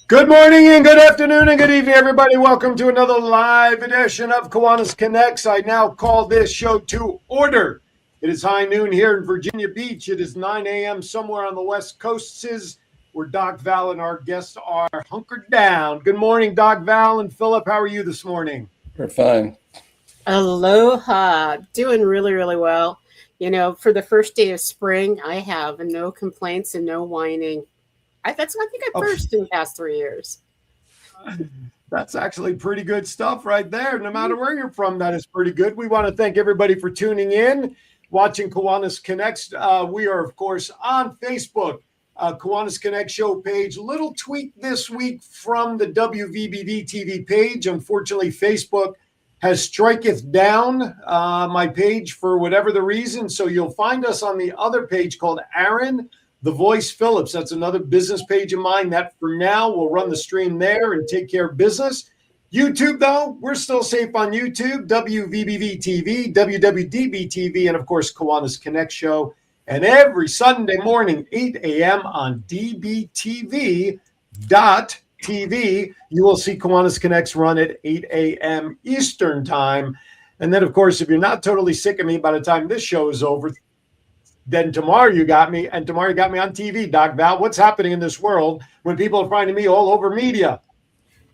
Good morning and good afternoon and good evening, everybody. Welcome to another live edition of Kiwanis Connects. I now call this show to order. It is high noon here in Virginia Beach. It is 9 a.m. somewhere on the West Coast, where Doc Val and our guests are hunkered down. Good morning, Doc Val and Philip. How are you this morning? We're fine. Aloha. Doing really, really well. You know, for the first day of spring, I have no complaints and no whining. I think I first in the past 3 years. That's actually pretty good stuff right there. No matter where you're from, that is pretty good. We want to thank everybody for tuning in, watching Kiwanis Connects. We are, of course, on Facebook, Kiwanis Connect show page. Little tweak this week from the WVBD TV page. Unfortunately, Facebook has striketh down my page for whatever the reason. So you'll find us on the other page called Aaron The Voice Phillips. That's another business page of mine that for now will run the stream there and take care of business. YouTube, though, we're still safe on YouTube, WVBV TV, WWDB TV, and of course, Kiwanis Connect show. And every Sunday morning, 8 a.m. on DBTV.TV, you will see Kiwanis Connects run at 8 a.m. Eastern time. And then, of course, if you're not totally sick of me by the time this show is over, then tomorrow you got me, and tomorrow you got me on TV, Doc Val. What's happening in this world when people are finding me all over media?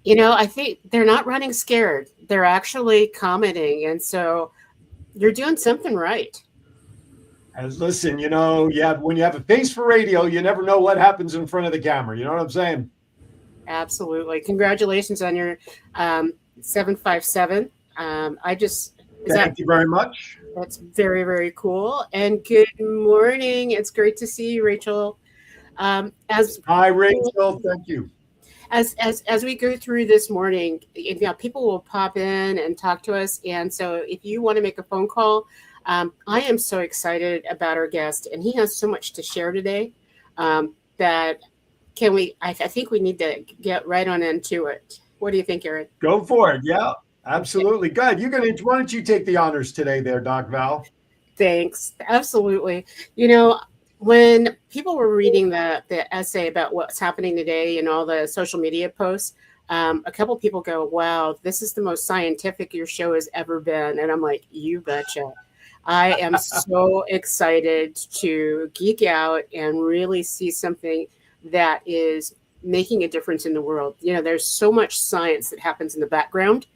You know, I think they're not running scared. They're actually commenting. And so you're doing something right. As listen, you know, when you have a face for radio, you never know what happens in front of the camera. You know what I'm saying? Absolutely. Congratulations on your 757. Thank you very much. That's very, very cool. And good morning. It's great to see you, Rachel. Hi, Rachel. Thank you. As we go through this morning, people will pop in and talk to us. And so if you want to make a phone call, I am so excited about our guest, and he has so much to share today that I think we need to get right on into it. What do you think, Aaron? Go for it. Yeah. Absolutely. Good. Why don't you take the honors today there, Doc Val? Thanks. Absolutely. You know, when people were reading the essay about what's happening today and all the social media posts, a couple people go, wow, this is the most scientific your show has ever been. And I'm like, you betcha. I am so excited to geek out and really see something that is making a difference in the world. You know, there's so much science that happens in the background.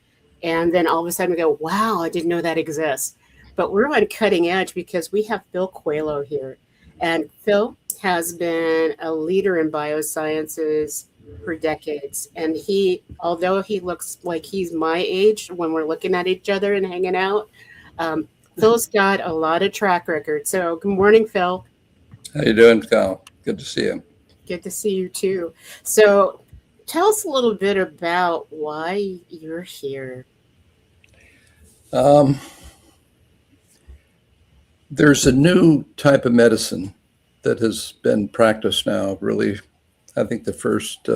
And then all of a sudden we go, wow, I didn't know that exists. But we're on cutting edge because we have Phil Coelho here. And Phil has been a leader in biosciences for decades. And although he looks like he's my age when we're looking at each other and hanging out, Phil's got a lot of track record. So good morning, Phil. How you doing, Kyle? Good to see you. Good to see you too. So tell us a little bit about why you're here. There's a new type of medicine that has been practiced now. Really, I think the first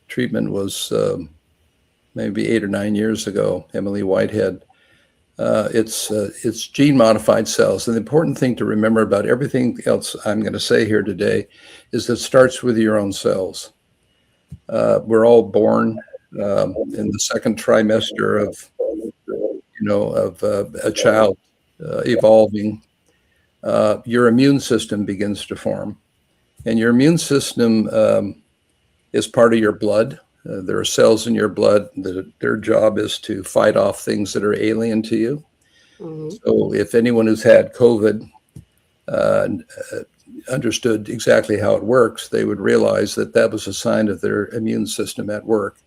treatment was maybe 8 or 9 years ago. Emily Whitehead. It's gene-modified cells. And the important thing to remember about everything else I'm going to say here today is that it starts with your own cells. We're all born in the second trimester of a child evolving. Your immune system begins to form, and your immune system is part of your blood. There are cells in your blood that their job is to fight off things that are alien to you. Mm-hmm. So if anyone who's had COVID understood exactly how it works, they would realize that that was a sign of their immune system at work.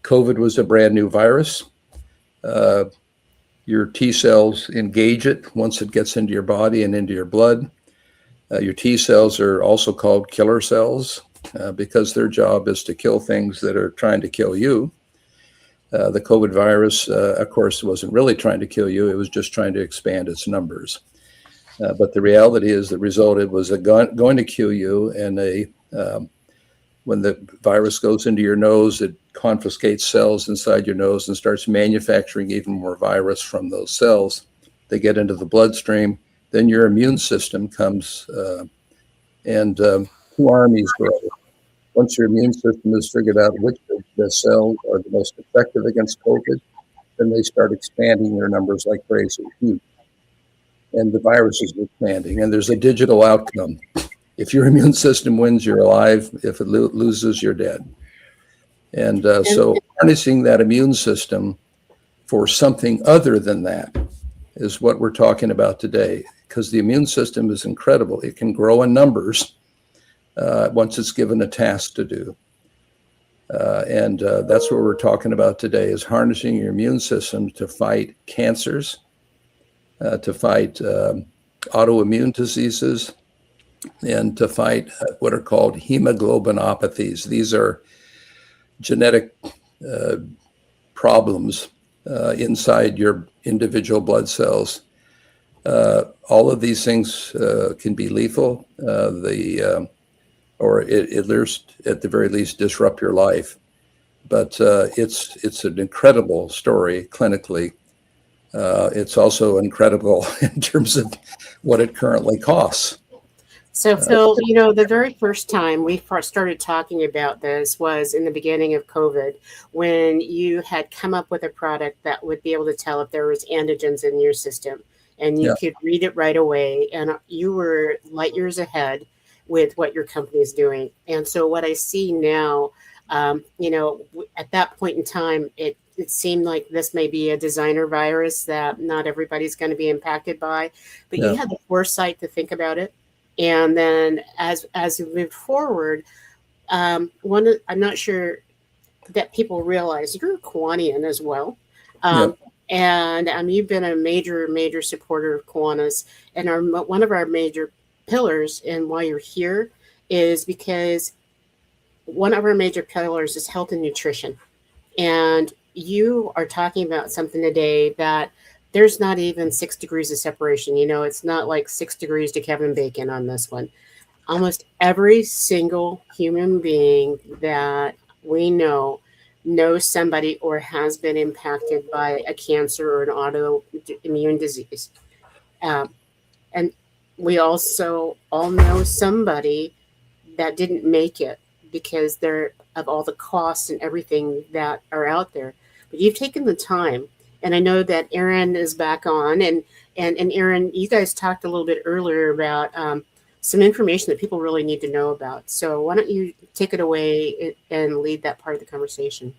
COVID was a brand new virus. Your T cells engage it once it gets into your body and into your blood. Your T cells are also called killer cells because their job is to kill things that are trying to kill you. The COVID virus, of course, wasn't really trying to kill you. It was just trying to expand its numbers. But the reality is the result, it was going to kill you. And when the virus goes into your nose, it confiscates cells inside your nose and starts manufacturing even more virus from those cells. They get into the bloodstream. Then your immune system comes and two armies grow. Once your immune system has figured out which of the cells are the most effective against COVID, then they start expanding their numbers like crazy. And the virus is expanding, and there's a digital outcome. If your immune system wins, you're alive. If it loses, you're dead. And so harnessing that immune system for something other than that is what we're talking about today, because the immune system is incredible. It can grow in numbers once it's given a task to do. And that's what we're talking about today, is harnessing your immune system to fight cancers, to fight autoimmune diseases, and to fight what are called hemoglobinopathies. These are genetic problems inside your individual blood cells. All of these things can be lethal, or at the very least disrupt your life. But it's an incredible story clinically. It's also incredible in terms of what it currently costs. So, Phil, the very first time we started talking about this was in the beginning of COVID, when you had come up with a product that would be able to tell if there was antigens in your system, and you could read it right away. And you were light years ahead with what your company is doing. And so what I see now, at that point in time, it seemed like this may be a designer virus that not everybody's going to be impacted by, but you had the foresight to think about it. And then as we move forward, I'm not sure that people realize you're a Kiwanian as well. And you've been a major supporter of Kiwanis. And one of our major pillars and why you're here is because one of our major pillars is health and nutrition. And you are talking about something today that there's not even 6 degrees of separation. It's not like 6 degrees to Kevin Bacon on this one. Almost every single human being that we know knows somebody or has been impacted by a cancer or an autoimmune disease. And we also all know somebody that didn't make it because of all the costs and everything that are out there. But you've taken the time. And I know that Aaron is back on, and Aaron, you guys talked a little bit earlier about some information that people really need to know about. So why don't you take it away and lead that part of the conversation?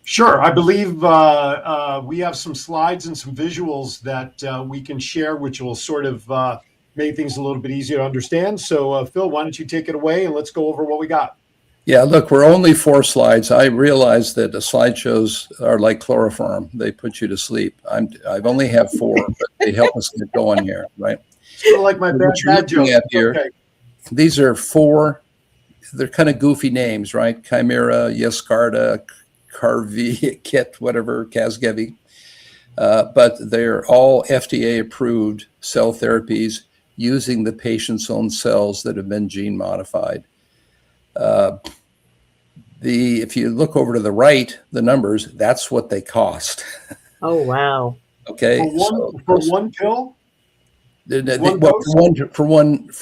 Sure. I believe we have some slides and some visuals that we can share, which will sort of make things a little bit easier to understand. So Phil, why don't you take it away and let's go over what we got. Yeah, look, we're only 4 slides. I realize that the slideshows are like chloroform. They put you to sleep. I've only have 4, but they help us get going here, right? Still like my bad joke. Here, these are 4, they're kind of goofy names, right? Chimera, Yescarta, Carvi, Kit, whatever, Casgevy. But they're all FDA approved cell therapies using the patient's own cells that have been gene modified. If you look over to the right, the numbers, that's what they cost. Oh, wow. Okay. For one pill? For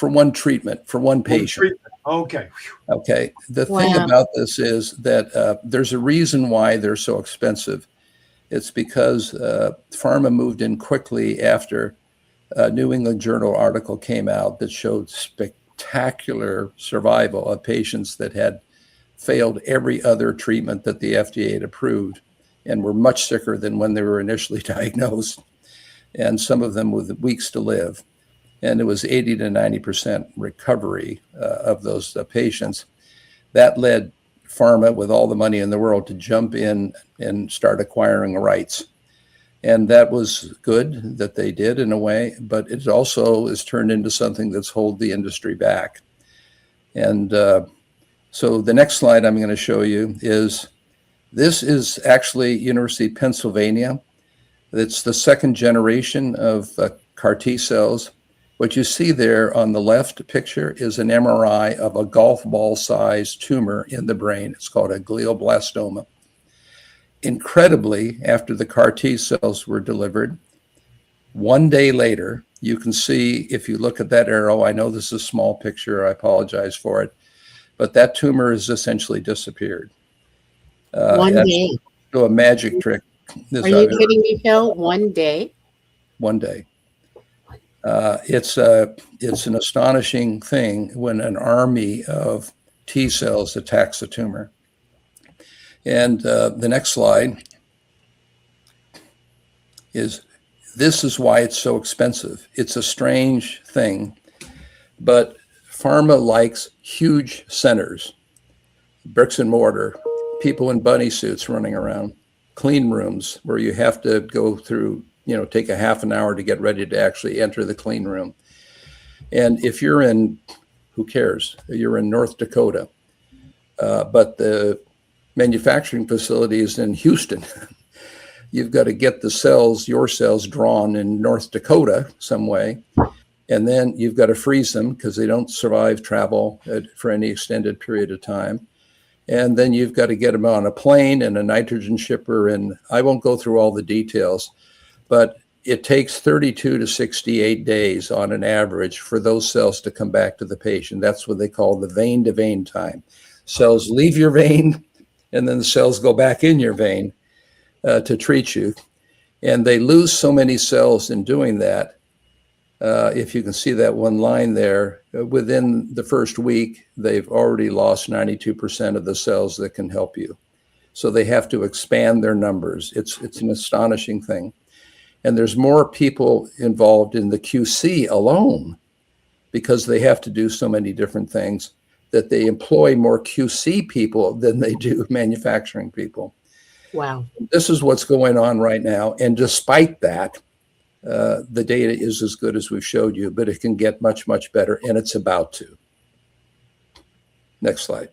one treatment, for one patient. Okay. Okay. The thing about this is that there's a reason why they're so expensive. It's because pharma moved in quickly after a New England Journal article came out that showed spectacular survival of patients that had failed every other treatment that the FDA had approved and were much sicker than when they were initially diagnosed, and some of them with weeks to live. And it was 80 to 90% recovery of those patients. That led pharma, with all the money in the world, to jump in and start acquiring rights. And that was good that they did in a way, but it also is turned into something that's held the industry back. And so the next slide I'm going to show you this is actually University of Pennsylvania. It's the second generation of CAR T cells. What you see there on the left picture is an MRI of a golf ball sized tumor in the brain. It's called a glioblastoma. Incredibly, after the CAR T cells were delivered, 1 day later, you can see, if you look at that arrow, I know this is a small picture, I apologize for it, but that tumor has essentially disappeared. One day. So a magic trick. Are you kidding me, Phil? One day? One day. It's an astonishing thing when an army of T cells attacks a tumor. And the next slide this is why it's so expensive. It's a strange thing, but pharma likes huge centers, bricks and mortar, people in bunny suits running around, clean rooms where you have to go through, take a half an hour to get ready to actually enter the clean room. And if you're in, who cares? You're in North Dakota, but the manufacturing facility is in Houston. You've got to get your cells drawn in North Dakota some way. And then you've got to freeze them because they don't survive travel for any extended period of time. And then you've got to get them on a plane and a nitrogen shipper. And I won't go through all the details, but it takes 32 to 68 days on an average for those cells to come back to the patient. That's what they call the vein to vein time. Cells leave your vein, and then the cells go back in your vein to treat you. And they lose so many cells in doing that. If you can see that one line there, within the first week, they've already lost 92% of the cells that can help you. So they have to expand their numbers. It's an astonishing thing. And there's more people involved in the QC alone because they have to do so many different things that they employ more QC people than they do manufacturing people. Wow. This is what's going on right now. And despite that, the data is as good as we've showed you, but it can get much, much better, and it's about to. Next slide.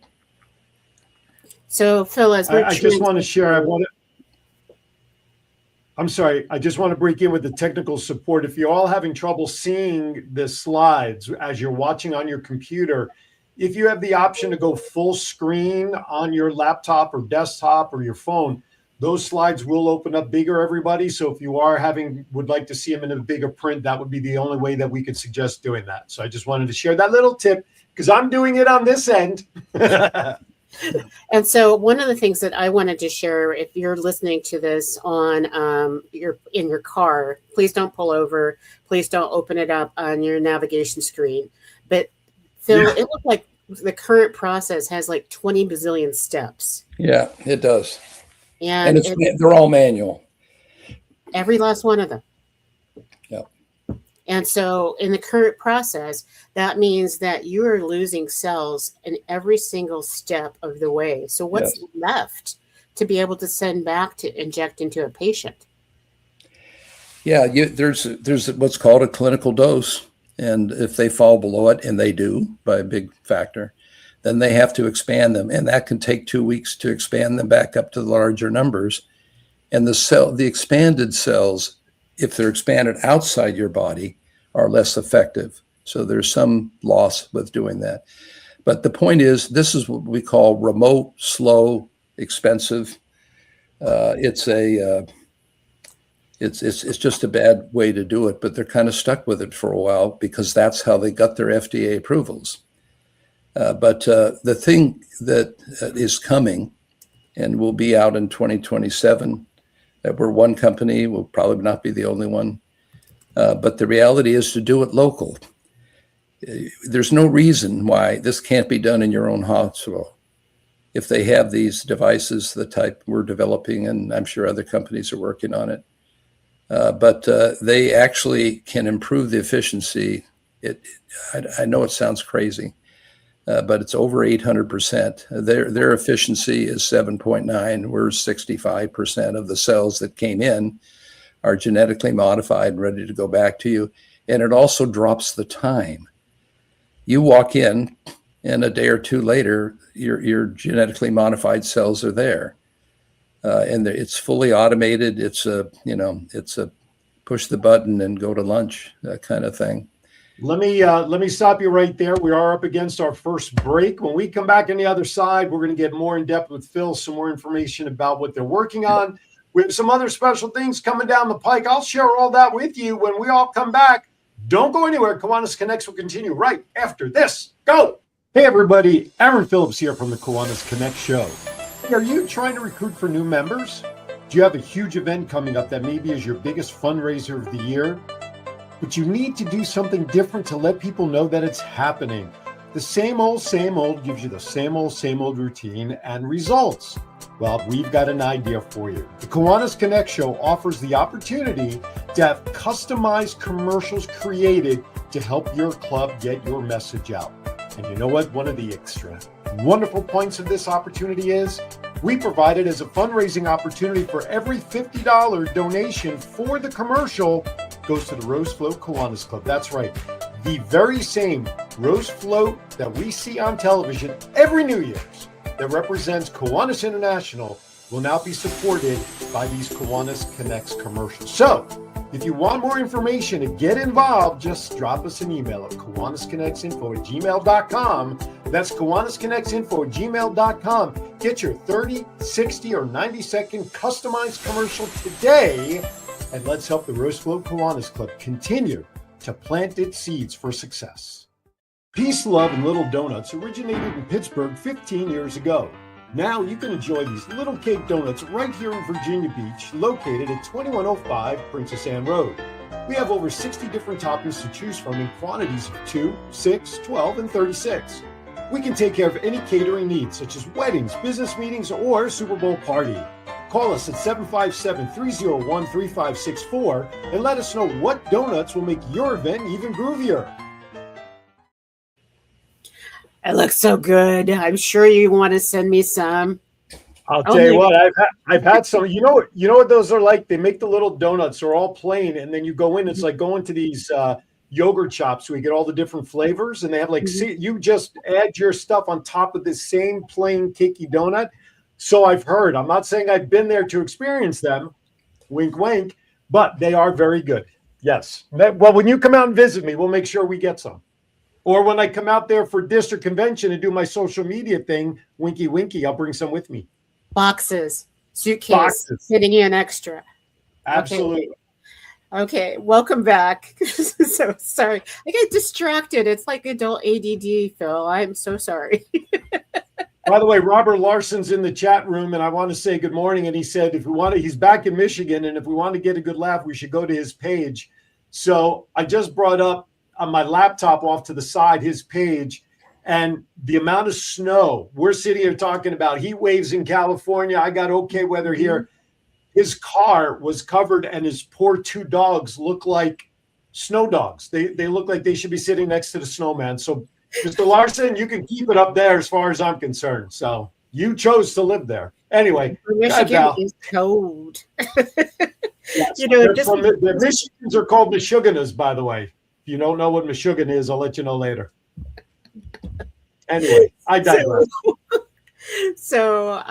So, Phil, as I just want to share, I'm sorry, I just want to break in with the technical support. If you're all having trouble seeing the slides as you're watching on your computer, if you have the option to go full screen on your laptop or desktop or your phone, those slides will open up bigger, everybody. So if you would like to see them in a bigger print, that would be the only way that we could suggest doing that. So I just wanted to share that little tip because I'm doing it on this end. And so one of the things that I wanted to share, if you're listening to this on in your car, please don't pull over. Please don't open it up on your navigation screen. But Phil, It looked like the current process has like 20 bazillion steps. Yeah, it does. And they're all manual. Every last one of them. Yeah. And so in the current process, that means that you are losing cells in every single step of the way. So what's left to be able to send back to inject into a patient? Yeah, there's what's called a clinical dose. And if they fall below it, and they do by a big factor, then they have to expand them. And that can take 2 weeks to expand them back up to the larger numbers. And the expanded cells, if they're expanded outside your body, are less effective. So there's some loss with doing that. But the point is, this is what we call remote, slow, expensive. It's just a bad way to do it, but they're kind of stuck with it for a while because that's how they got their FDA approvals. But the thing that is coming and will be out in 2027, we're one company, we'll probably not be the only one, but the reality is to do it local. There's no reason why this can't be done in your own hospital. If they have these devices, the type we're developing, and I'm sure other companies are working on it, but they actually can improve the efficiency. I know it sounds crazy, but it's over 800%. Their efficiency is 7.9. We're 65% of the cells that came in are genetically modified and ready to go back to you. And it also drops the time. You walk in, and a day or two later, your genetically modified cells are there. And it's fully automated. It's a push the button and go to lunch, that kind of thing. Let me stop you right there. We are up against our first break. When we come back on the other side, we're going to get more in depth with Phil, some more information about what they're working on. We have some other special things coming down the pike. I'll share all that with you when we all come back. Don't go anywhere. Kiwanis Connects will continue right after this. Go. Hey everybody, Aaron Phillips here from the Kiwanis Connect show. Hey, are you trying to recruit for new members? Do you have a huge event coming up that maybe is your biggest fundraiser of the year? But you need to do something different to let people know that it's happening. The same old gives you the same old routine and results. Well, we've got an idea for you. The Kiwanis Connect show offers the opportunity to have customized commercials created to help your club get your message out. And you know what? One of the extra wonderful points of this opportunity is we provide it as a fundraising opportunity for every $50 donation for the commercial goes to the Rose Float Kiwanis Club. That's right. The very same rose float that we see on television every New Year's that represents Kiwanis International will now be supported by these Kiwanis Connects commercials. So if you want more information and get involved, just drop us an email at kiwanisconnectsinfo@gmail.com. That's kiwanisconnectsinfo@gmail.com. Get your 30, 60, or 90-second customized commercial today, and let's help the Rose Float Kiwanis Club continue to plant its seeds for success. Peace, love, and little donuts originated in Pittsburgh 15 years ago. Now you can enjoy these little cake donuts right here in Virginia Beach, located at 2105 Princess Anne Road. We have over 60 different toppings to choose from in quantities of 2, 6, 12, and 36. We can take care of any catering needs, such as weddings, business meetings, or Super Bowl party. Call us at 757-301-3564 and let us know what donuts will make your event even groovier. It looks so good. I'm sure you want to send me some. I'll tell you what, I've had some. You know what those are like? They make the little donuts. They're all plain, and then you go in. It's like going to these yogurt shops where you get all the different flavors, and they have like you just add your stuff on top of this same plain cakey donut. So I've heard. I'm not saying I've been there to experience them. Wink, wink. But they are very good. Yes. Well, when you come out and visit me, we'll make sure we get some. Or when I come out there for district convention and do my social media thing, winky, winky, I'll bring some with me. Boxes, suitcase, fitting in extra. Absolutely. Okay, welcome back. So sorry. I get distracted. It's like adult ADD, Phil. I'm so sorry. By the way, Robert Larson's in the chat room, and I want to say good morning. And he said if we want to, he's back in Michigan, and if we want to get a good laugh, we should go to his page. So I just brought up on my laptop off to the side his page, and the amount of snow we're sitting here talking about heat waves in California. I got okay weather here. His car was covered, and his poor two dogs look like snow dogs. They look like they should be sitting next to the snowman. So Mr. Larson, you can keep it up there as far as I'm concerned. So you chose to live there. Anyway, Michigan is cold. Yes, the Michigans are called Michiganas, by the way. If you don't know what Michigan is, I'll let you know later. Anyway, I digress. So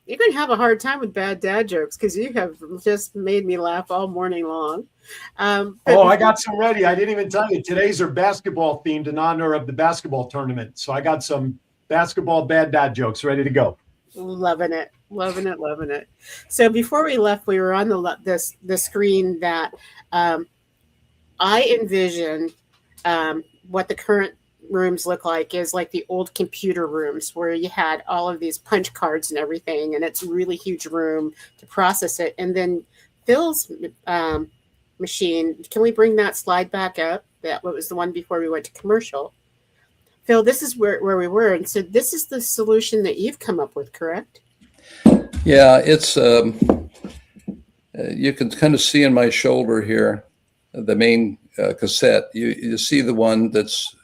you're going to have a hard time with bad dad jokes because you have just made me laugh all morning long. I got some ready. I didn't even tell you. Today's are basketball themed in honor of the basketball tournament. So I got some basketball bad dad jokes ready to go. Loving it. So before we left, we were on the screen that I envisioned what the current rooms look like is like the old computer rooms where you had all of these punch cards and everything, and it's a really huge room to process it. And then Phil's machine, can we bring that slide back up? That was the one before we went to commercial. Phil, this is where we were. And so this is the solution that you've come up with, correct? Yeah, it's you can kind of see in my shoulder here the main cassette. You see the one that's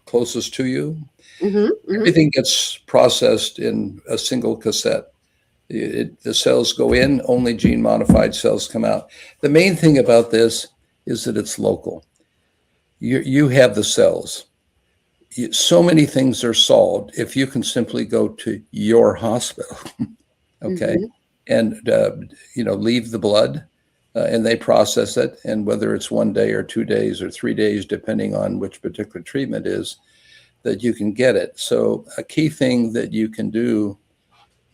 closest to you. Everything gets processed in a single cassette. The cells go in, only gene modified cells come out. The main thing about this is that it's local. You have the cells. So many things are solved if you can simply go to your hospital, okay, and leave the blood, and they process it. And whether it's 1 day or 2 days or 3 days, depending on which particular treatment is, that you can get it. So a key thing that you can do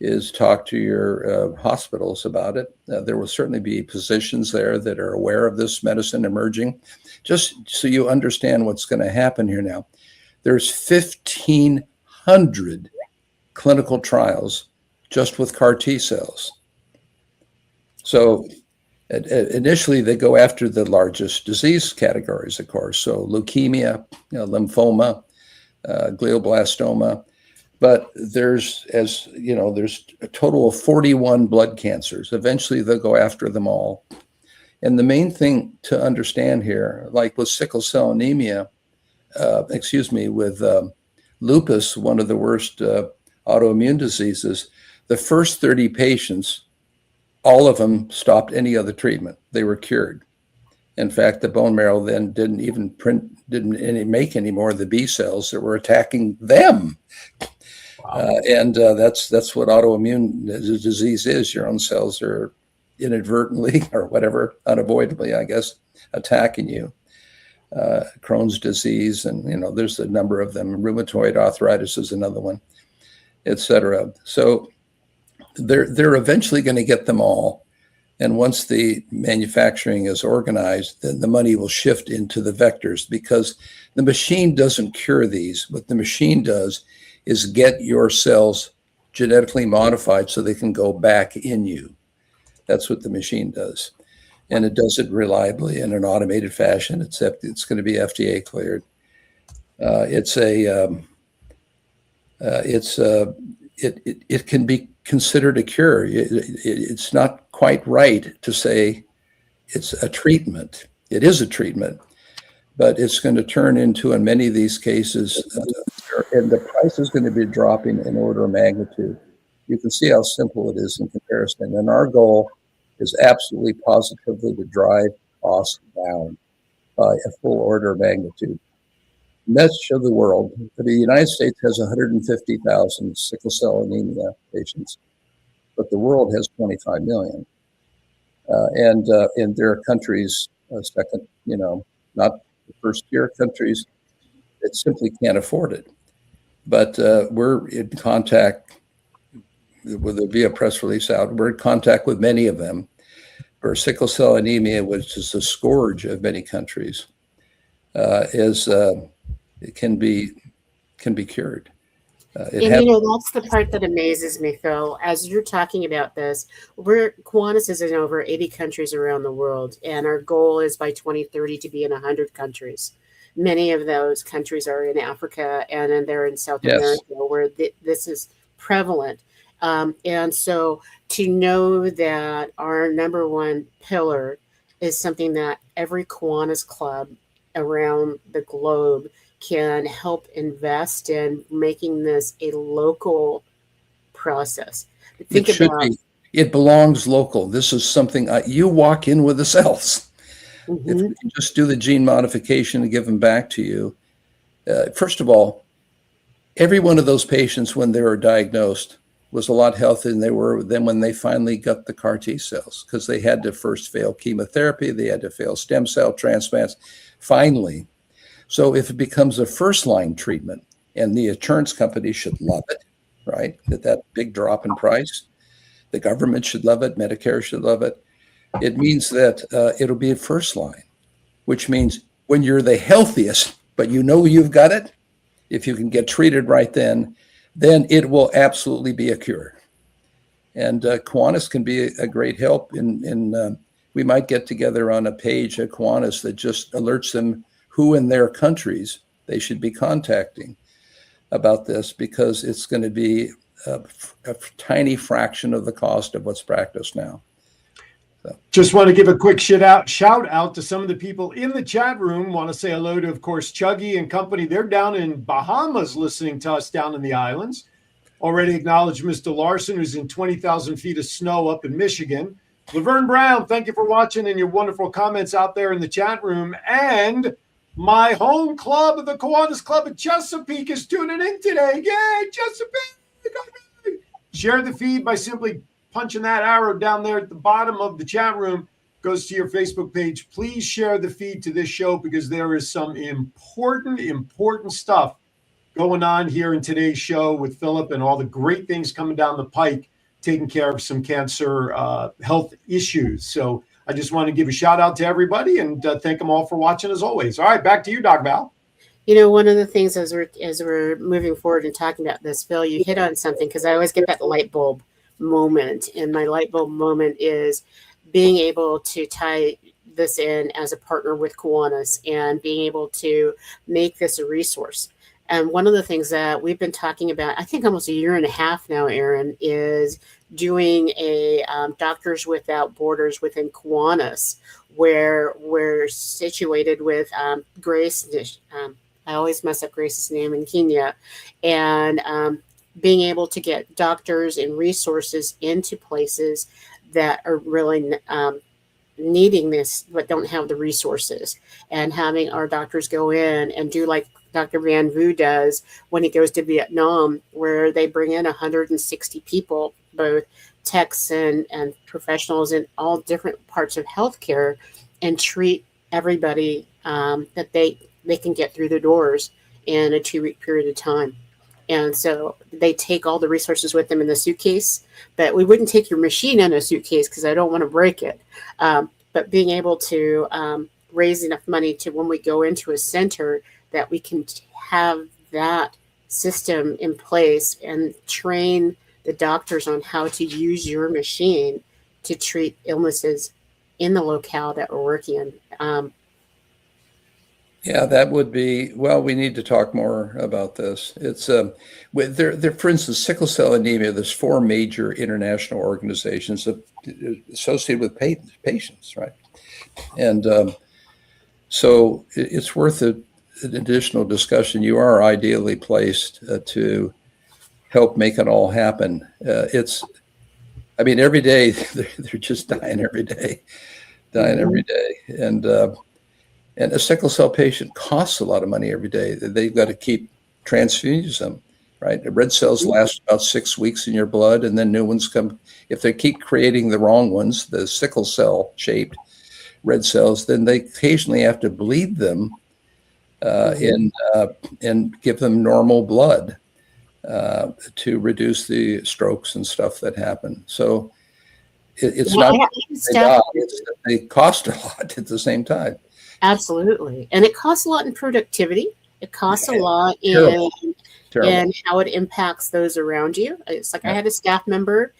is talk to your hospitals about it. There will certainly be physicians there that are aware of this medicine emerging. Just so you understand what's going to happen here now. There's 15 100 clinical trials just with CAR T cells. So initially, they go after the largest disease categories, of course. So leukemia, lymphoma, glioblastoma. But there's a total of 41 blood cancers. Eventually, they'll go after them all. And the main thing to understand here, like with sickle cell anemia, with lupus, one of the worst autoimmune diseases, the first 30 patients, all of them stopped any other treatment. They were cured. In fact, the bone marrow then didn't make any more of the B cells that were attacking them. Wow. That's what autoimmune disease is. Your own cells are inadvertently or whatever, unavoidably, I guess, attacking you. Crohn's disease, and there's a number of them. Rheumatoid arthritis is another one, etc. So they're eventually going to get them all. And once the manufacturing is organized, then the money will shift into the vectors, because the machine doesn't cure these. What the machine does is get your cells genetically modified so they can go back in you. That's what the machine does. And it does it reliably in an automated fashion, except it's going to be FDA cleared. It can be considered a cure. It's not quite right to say it's a treatment. It is a treatment, but it's going to turn into, in many of these cases, and the price is going to be dropping in order of magnitude. You can see how simple it is in comparison. And our goal is absolutely positively to drive costs down by a full order of magnitude. Message of the world: the United States has 150,000 sickle cell anemia patients, but the world has 25 million. And there are countries, second, not the first tier countries, that simply can't afford it. But we're in contact via press release out. We're in contact with many of them for sickle cell anemia, which is a scourge of many countries, it can be cured. That's the part that amazes me, Phil. As you're talking about this, Kiwanis is in over 80 countries around the world, and our goal is by 2030 to be in 100 countries. Many of those countries are in Africa, and then they're in South America, where this is prevalent. And so to know that our number one pillar is something that every Kiwanis club around the globe can help invest in, making this a local process. It belongs local. This is something you walk in with the cells. Mm-hmm. If we can just do the gene modification and give them back to you. First of all, every one of those patients, when they were diagnosed, was a lot healthier than they were then when they finally got the CAR T cells, because they had to first fail chemotherapy, they had to fail stem cell transplants, finally. So if it becomes a first-line treatment, and the insurance company should love it, right? That big drop in price, the government should love it, Medicare should love it. It means that it'll be a first line, which means when you're the healthiest, but you've got it, if you can get treated right then it will absolutely be a cure. And Kiwanis can be a great help we might get together on a page at Kiwanis that just alerts them who in their countries they should be contacting about this, because it's going to be a tiny fraction of the cost of what's practiced now. So. Just want to give a quick shout out to some of the people in the chat room. Want to say hello to, of course, Chuggy and company. They're down in Bahamas listening to us down in the islands. Already acknowledged Mr. Larson, who's in 20,000 feet of snow up in Michigan. Laverne Brown, thank you for watching and your wonderful comments out there in the chat room. And my home club, the Kiwanis Club at Chesapeake, is tuning in today. Yay, Chesapeake! Share the feed by simply punching that arrow down there at the bottom of the chat room. Goes to your Facebook page. Please share the feed to this show, because there is some important stuff going on here in today's show with Philip, and all the great things coming down the pike, taking care of some cancer health issues. So I just want to give a shout out to everybody and thank them all for watching as always. All right, back to you, Doc Val. One of the things as we're moving forward and talking about this, Phil, you hit on something, because I always get that light bulb moment, and my light bulb moment is being able to tie this in as a partner with Kiwanis and being able to make this a resource. And one of the things that we've been talking about, I think almost a year and a half now, Aaron, is doing a Doctors Without Borders within Kiwanis, where we're situated with Grace. I always mess up Grace's name in Kenya, and being able to get doctors and resources into places that are really needing this but don't have the resources, and having our doctors go in and do like Dr. Van Vu does when he goes to Vietnam, where they bring in 160 people, both techs and professionals in all different parts of healthcare, and treat everybody that they can get through the doors in a 2-week period of time. And so they take all the resources with them in the suitcase, but we wouldn't take your machine in a suitcase because I don't want to break it. But being able to raise enough money to, when we go into a center, that we can have that system in place and train the doctors on how to use your machine to treat illnesses in the locale that we're working in. Yeah, that would be, well, we need to talk more about this. It's for instance, sickle cell anemia, there's 4 major international organizations associated with patients, right? And so it's worth an additional discussion. You are ideally placed to help make it all happen. Every day, they're just dying every day, And a sickle cell patient costs a lot of money every day. They've got to keep transfusing them, right? The red cells last about 6 weeks in your blood, and then new ones come. If they keep creating the wrong ones, the sickle cell shaped red cells, then they occasionally have to bleed them and give them normal blood to reduce the strokes and stuff that happen. So it's not that they cost a lot at the same time. Absolutely. And it costs a lot in productivity. It costs a lot in how it impacts those around you. It's like I had a staff member.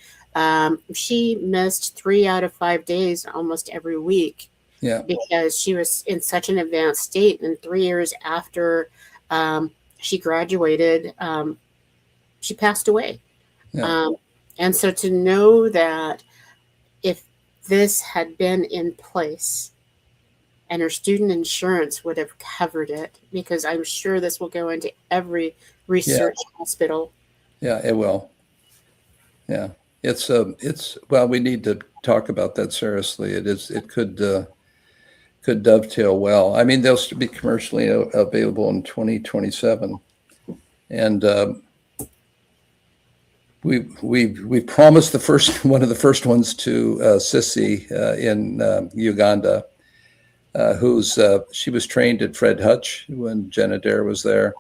She missed 3 out of 5 days almost every week because she was in such an advanced state. And 3 years after she graduated, she passed away. And so to know that if this had been in place, and her student insurance would have covered it, because I'm sure this will go into every research hospital. Yeah, it will. Yeah, it's well, we need to talk about that seriously. It could dovetail well. I mean, they'll be commercially available in 2027, and we promised one of the first ones to Sissy in Uganda. She was trained at Fred Hutch when Jen Adair was there.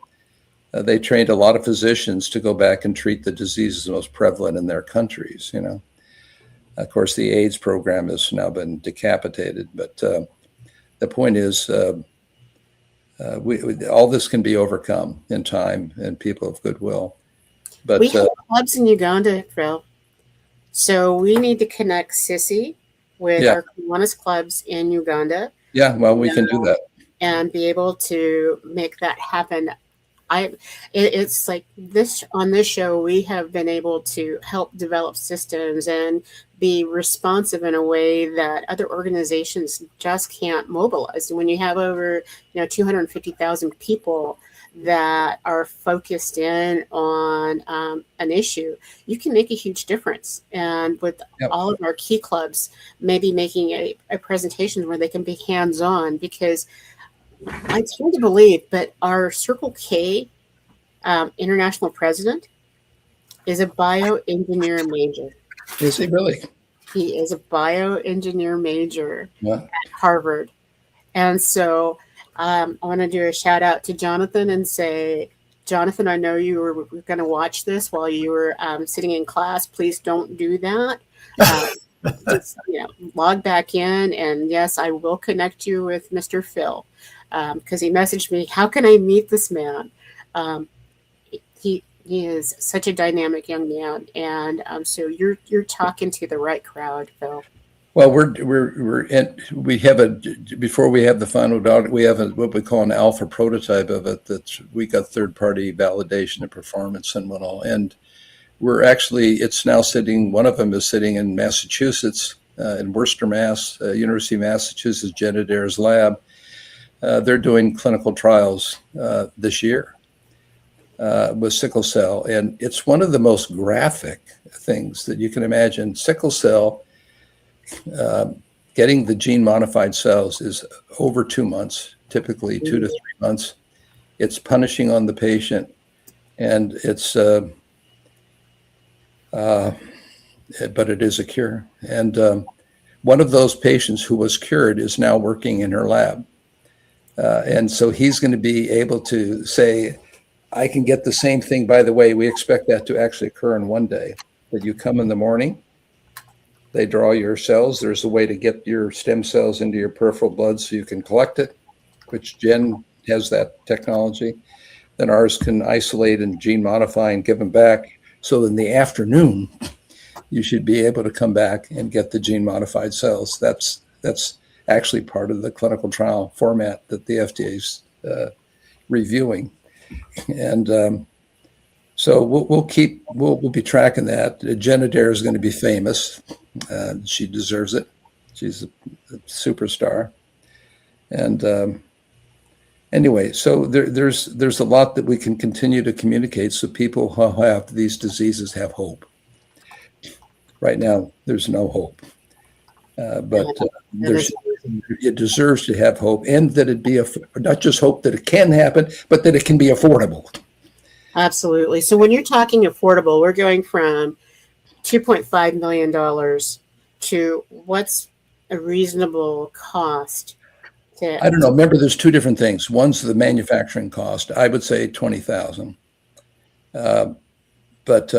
They trained a lot of physicians to go back and treat the diseases most prevalent in their countries. Of course, the AIDS program has now been decapitated, but the point is, all this can be overcome in time and people of goodwill. But we have clubs in Uganda, Phil. So we need to connect Sissy with our Kiwanis clubs in Uganda. Yeah, well, we can do that and be able to make that happen. It's like this on this show, we have been able to help develop systems and be responsive in a way that other organizations just can't mobilize. And when you have over 250,000 people that are focused in on an issue, you can make a huge difference. And with all of our key clubs, maybe making a presentation where they can be hands-on, because I tend to believe, but our Circle K international president is a bioengineer major. Is he really? He is a bioengineer major at Harvard. And so I want to do a shout out to Jonathan and say, Jonathan, I know you were going to watch this while you were sitting in class. Please don't do that. Just log back in, and yes, I will connect you with Mr. Phil. because he messaged me, how can I meet this man? He is such a dynamic young man, and so you're talking to the right crowd, Phil. Well, we have before we have the final dot, we have what we call an alpha prototype of it that we got third-party validation of performance and all, and it's now sitting. One of them is sitting in Massachusetts, in Worcester, Mass, University of Massachusetts Genadair's lab. They're doing clinical trials this year with sickle cell, and it's one of the most graphic things that you can imagine. Sickle cell, getting the gene modified cells is over 2 months, typically 2 to 3 months. It's punishing on the patient, and it's but it is a cure. And one of those patients who was cured is now working in her lab. And so he's going to be able to say, I can get the same thing. By the way, we expect that to actually occur in one day, that you come in the morning, they draw your cells. There's a way to get your stem cells into your peripheral blood so you can collect it, which Jen has that technology. Then ours can isolate and gene modify and give them back. So in the afternoon, you should be able to come back and get the gene modified cells. That's actually part of the clinical trial format that the FDA is reviewing. And so we'll be tracking that. Genadair is going to be famous. She deserves it. She's a superstar. And anyway, so there's a lot that we can continue to communicate so people who have these diseases have hope. Right now, there's no hope. But it deserves to have hope, and that it be not just hope that it can happen, but that it can be affordable. Absolutely. So when you're talking affordable, we're going from $2.5 million to what's a reasonable cost? I don't know. Remember, there's two different things. One's the manufacturing cost. I would say $20,000. But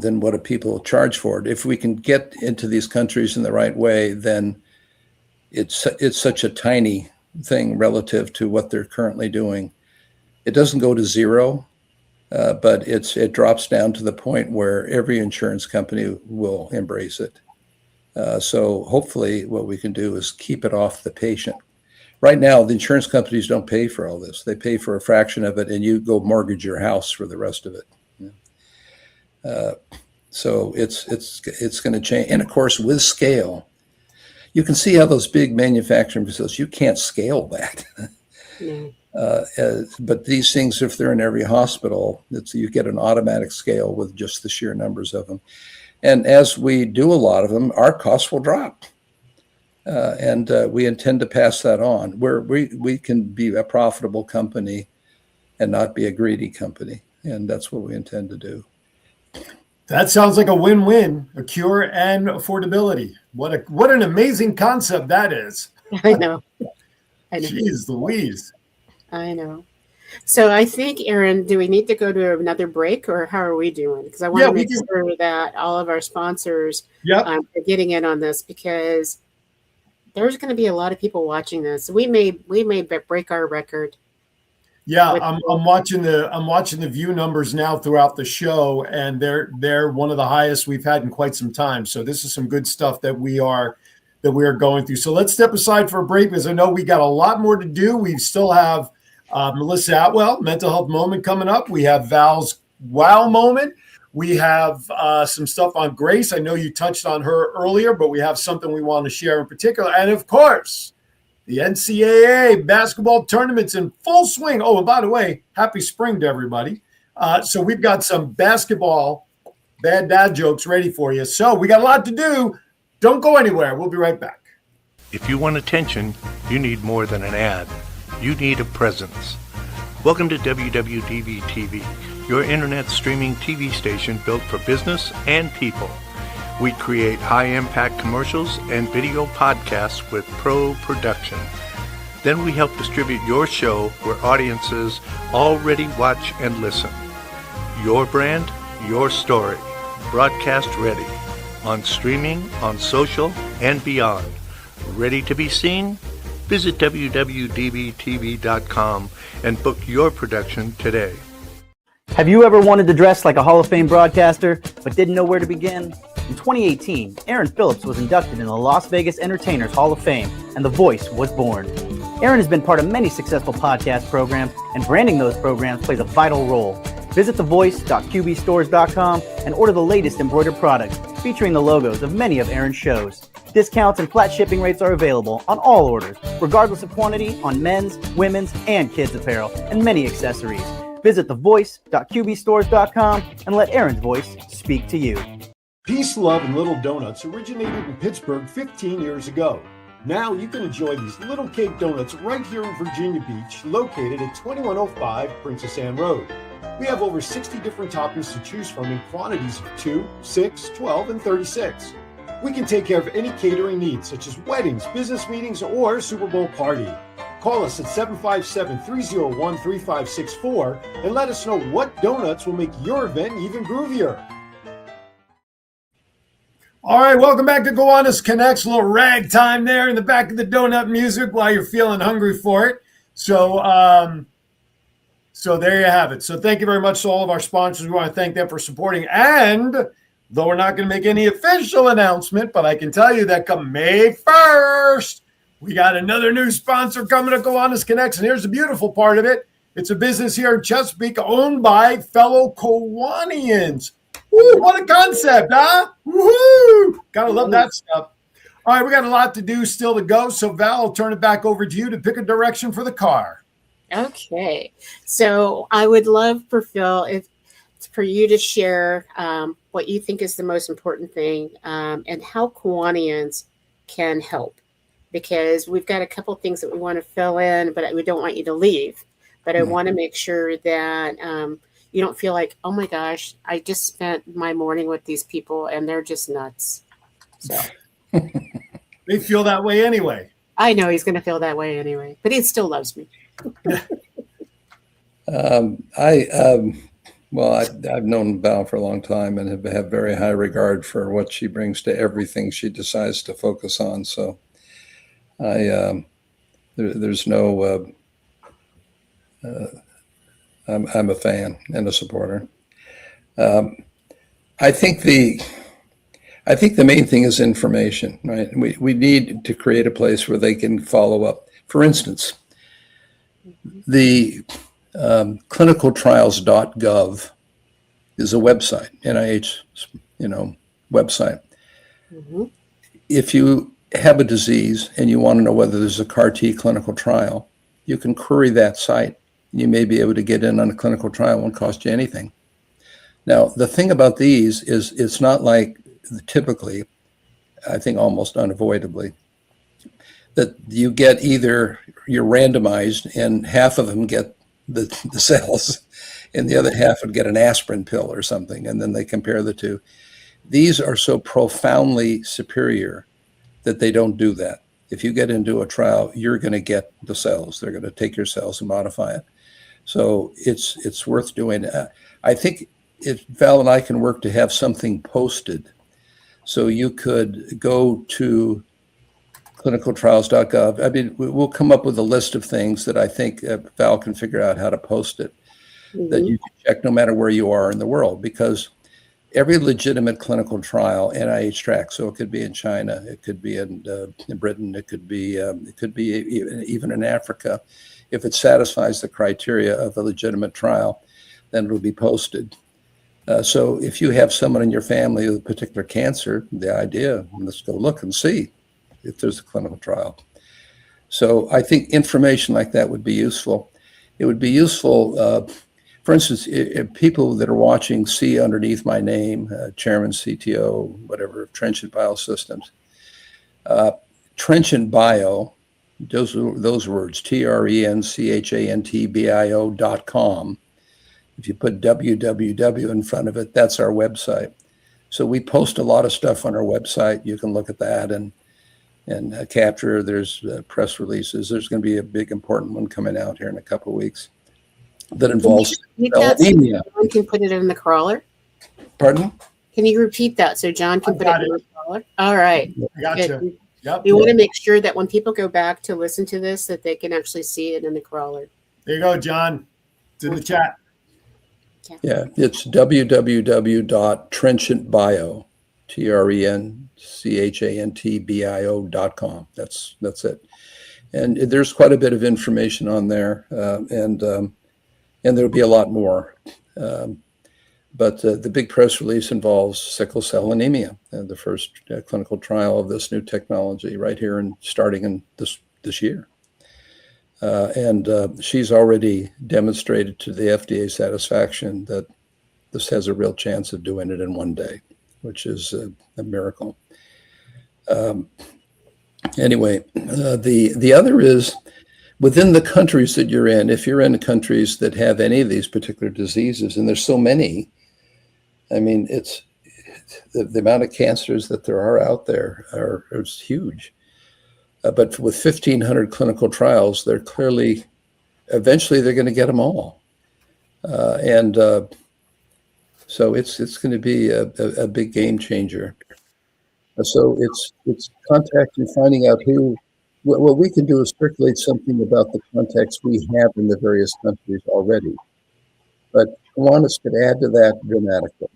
then what do people charge for it? If we can get into these countries in the right way, then it's such a tiny thing relative to what they're currently doing. It doesn't go to zero, but it drops down to the point where every insurance company will embrace it. So hopefully what we can do is keep it off the patient. Right now, the insurance companies don't pay for all this. They pay for a fraction of it, and you go mortgage your house for the rest of it. So it's going to change. And of course, with scale, you can see how those big manufacturing facilities, you can't scale that. No. But these things, if they're in every hospital, you get an automatic scale with just the sheer numbers of them. And as we do a lot of them, our costs will drop. And we intend to pass that on, where we can be a profitable company and not be a greedy company. And that's what we intend to do. That sounds like a win-win, a cure and affordability. What an amazing concept that is. I know. Jeez Louise. I know. So I think, Aaron, do we need to go to another break, or how are we doing? Because I want to make sure that all of our sponsors are getting in on this, because there's going to be a lot of people watching this. We may break our record. Yeah, I'm watching the view numbers now throughout the show, and they're one of the highest we've had in quite some time. So this is some good stuff that we are going through. So let's step aside for a break, because I know we got a lot more to do. We still have Melissa Atwell, Mental Health Moment, coming up. We have Val's Wow Moment. We have some stuff on Grace. I know you touched on her earlier, but we have something we want to share in particular. And of course, the NCAA basketball tournament's in full swing. Oh, and by the way, happy spring to everybody. So we've got some basketball bad dad jokes ready for you. So we got a lot to do. Don't go anywhere. We'll be right back. If you want attention, you need more than an ad. You need a presence. Welcome to WWDB TV, your internet streaming TV station built for business and people. We create high-impact commercials and video podcasts with pro production. Then we help distribute your show where audiences already watch and listen. Your brand, your story. Broadcast ready. On streaming, on social, and beyond. Ready to be seen? Visit www.dbtv.com and book your production today. Have you ever wanted to dress like a Hall of Fame broadcaster, but didn't know where to begin? In 2018, Aaron Phillips was inducted in the Las Vegas Entertainers Hall of Fame, and The Voice was born. Aaron has been part of many successful podcast programs, and branding those programs plays a vital role. Visit thevoice.qbstores.com and order the latest embroidered products featuring the logos of many of Aaron's shows. Discounts and flat shipping rates are available on all orders, regardless of quantity, on men's, women's, and kids' apparel, and many accessories. Visit thevoice.qbstores.com and let Aaron's voice speak to you. Peace, love, and little donuts originated in Pittsburgh 15 years ago. Now you can enjoy these little cake donuts right here in Virginia Beach, located at 2105 Princess Anne Road. We have over 60 different toppings to choose from in quantities of 2, 6, 12, and 36. We can take care of any catering needs, such as weddings, business meetings, or Super Bowl party. Call us at 757-301-3564 and let us know what donuts will make your event even groovier. All right, welcome back to Kiwanis Connects. A little ragtime there in the back of the donut music while you're feeling hungry for it. So there you have it. So thank you very much to all of our sponsors. We want to thank them for supporting. And though we're not going to make any official announcement, but I can tell you that come May 1st, we got another new sponsor coming to Kiwanis Connects. And here's the beautiful part of it. It's a business here in Chesapeake owned by fellow Kiwanians. Ooh, what a concept, huh? Woohoo! Gotta love that stuff. All right, we got a lot to do still to go. So, Val, I'll turn it back over to you to pick a direction for the car. Okay. So I would love for Phil, for you to share what you think is the most important thing and how Kiwanians can help. Because we've got a couple things that we want to fill in, but we don't want you to leave. But I want to make sure that you don't feel like, oh my gosh, I just spent my morning with these people and they're just nuts. So They feel that way anyway. I know he's going to feel that way anyway, but he still loves me. I've known Val for a long time and have very high regard for what she brings to everything she decides to focus on. So there's no, I'm a fan and a supporter. I think the main thing is information, right? We need to create a place where they can follow up. For instance, the clinicaltrials.gov is a website, NIH, website. Mm-hmm. If you have a disease and you want to know whether there's a CAR T clinical trial, you can query that site. You may be able to get in on a clinical trial. It won't cost you anything. Now, the thing about these is it's not like typically, I think almost unavoidably, that you get either you're randomized and half of them get the cells and the other half would get an aspirin pill or something, and then they compare the two. These are so profoundly superior that they don't do that. If you get into a trial, you're going to get the cells. They're going to take your cells and modify it. So it's worth doing. I think if Val and I can work to have something posted, so you could go to clinicaltrials.gov. I mean, we'll come up with a list of things that I think Val can figure out how to post it, that you can check no matter where you are in the world, because every legitimate clinical trial, NIH tracks, so it could be in China, it could be in Britain, it could be even in Africa. If it satisfies the criteria of a legitimate trial, then it'll be posted. So if you have someone in your family with a particular cancer, the idea, let's go look and see if there's a clinical trial. So I think information like that would be useful. It would be useful, for instance, if people that are watching see underneath my name, Chairman, CTO, whatever, Trenchant BioSystems. Trenchant Bio, those words, TRENCHANTBIO.com. If you put www in front of it, that's our website. So we post a lot of stuff on our website. You can look at that and capture. There's press releases. There's going to be a big important one coming out here in a couple of weeks that involves anemia. John can put it in the crawler. Pardon? Can you repeat that so John can put it in the crawler? All right. I gotcha. Yep. We want to make sure that when people go back to listen to this, that they can actually see it in the crawler. There you go, John. To the chat. Yeah, it's www.trenchantbio, TRENCHANTBIO.com. That's it. And there's quite a bit of information on there, and there'll be a lot more. But the big press release involves sickle cell anemia, the first clinical trial of this new technology right here and starting in this year. And she's already demonstrated to the FDA satisfaction that this has a real chance of doing it in one day, which is a miracle. Anyway, the other is within the countries that you're in. If you're in countries that have any of these particular diseases, and there's so many, I mean, it's the amount of cancers that there are out there is huge. But with 1,500 clinical trials, they're clearly, eventually they're going to get them all. So it's going to be a big game changer. So it's contacting, finding out what we can do is circulate something about the contacts we have in the various countries already. But Kiwanis could add to that dramatically.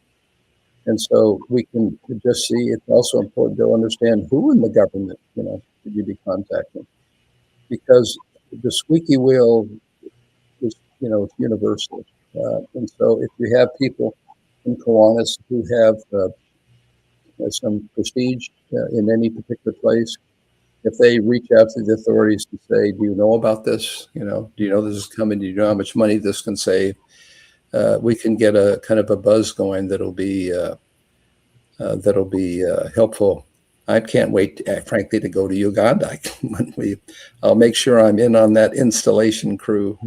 And so we can just see, it's also important to understand who in the government, should you be contacting. Because the squeaky wheel is, it's universal. And so if you have people in Kiwanis who have some prestige in any particular place, if they reach out to the authorities to say, do you know about this? Do you know this is coming? Do you know how much money this can save? We can get a kind of a buzz going that'll be helpful. I can't wait, frankly, to go to Uganda. I'll make sure I'm in on that installation crew.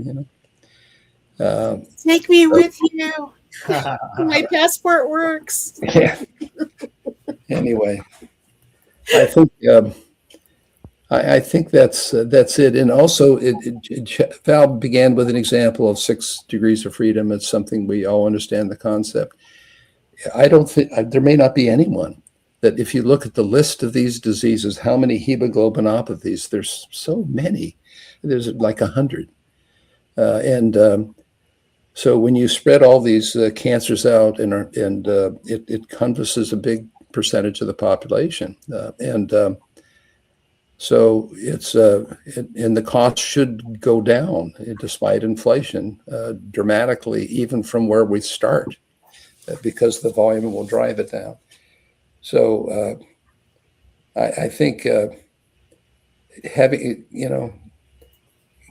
Take me with you. My passport works. Yeah. Anyway, I think that's it. And also, Val began with an example of 6 degrees of freedom. It's something we all understand the concept. I don't think there may not be anyone that, if you look at the list of these diseases, how many hemoglobinopathies? There's so many. There's like 100. So when you spread all these cancers out, and it canvasses a big percentage of the population, so it's and the cost should go down despite inflation dramatically, even from where we start, because the volume will drive it down. So I think having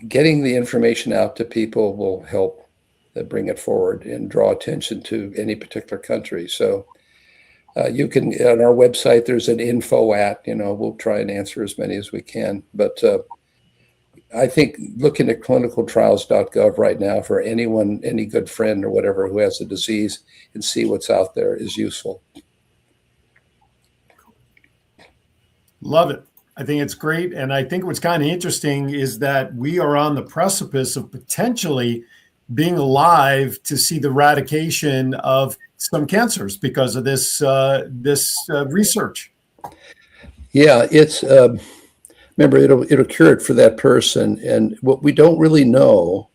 getting the information out to people will help bring it forward and draw attention to any particular country. So you can, on our website, there's an info at, we'll try and answer as many as we can. But I think looking at clinicaltrials.gov right now for anyone, any good friend or whatever who has a disease, and see what's out there is useful. Love it. I think it's great. And I think what's kind of interesting is that we are on the precipice of potentially being alive to see the eradication of some cancers because of this research. Yeah, it's remember, it'll cure it for that person. And what we don't really know,